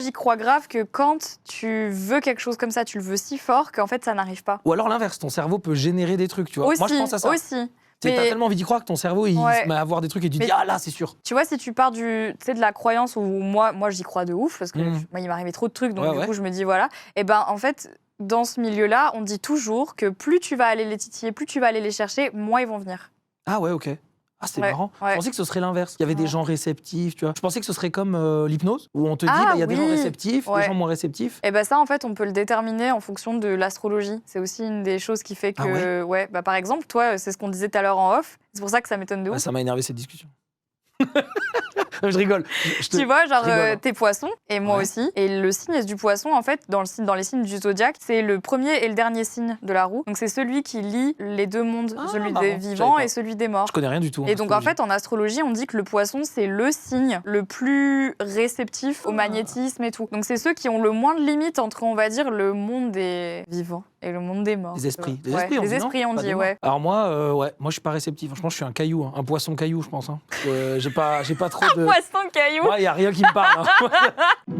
J'y crois grave que quand tu veux quelque chose comme ça, tu le veux si fort qu'en fait, ça n'arrive pas. Ou alors l'inverse, ton cerveau peut générer des trucs, tu vois. Aussi, Moi, je pense à ça. aussi. T'as Mais tellement envie d'y croire que ton cerveau, il Ouais. se met à voir des trucs et tu te Mais- dis, ah là, c'est sûr. tu vois, si tu pars de la croyance où moi j'y crois de ouf, parce que moi, il m'arrivait trop de trucs, donc du coup, je me dis, voilà. Et ben, en fait, dans ce milieu-là, on dit toujours que plus tu vas aller les titiller, plus tu vas aller les chercher, moins ils vont venir. Ah ouais, ok. Ah, c'est Ouais, marrant. ouais. Je pensais que ce serait l'inverse. Il y avait des Non. gens réceptifs, tu vois. Je pensais que ce serait comme l'hypnose, où on te dit, Ah, il y a des gens oui. réceptifs, des Ouais. gens moins réceptifs. Et ben ça, en fait, on peut le déterminer en fonction de l'astrologie. C'est aussi une des choses qui fait que, Ah ouais, bah par exemple, toi, c'est ce qu'on disait tout à l'heure en off. C'est pour ça que ça m'étonne de ouf. Ah, ça m'a énervé cette discussion. Je rigole. Tu vois, genre, rigole, hein. t'es poisson, et moi Ouais. aussi. Et le signe du poisson, en fait, dans les signes du zodiaque, c'est le premier et le dernier signe de la roue. Donc, c'est celui qui lie les deux mondes, Ah, celui marrant, des je vivants savais pas. et celui des morts. Je connais rien du tout. Et donc, en fait, en astrologie, on dit que le poisson, c'est le signe le plus réceptif au magnétisme et tout. Donc, c'est ceux qui ont le moins de limites entre, on va dire, le monde des vivants et le monde des morts. Des esprits. Des Ouais, esprits, on des dit, non esprits, on Pas dit, des morts. ouais. Alors moi, je suis pas réceptif. Franchement, je suis un caillou, hein. Un poisson caillou, je pense. Hein. J'ai pas trop de. Poisson caillou. Moi, il y a rien qui me parle. Hein.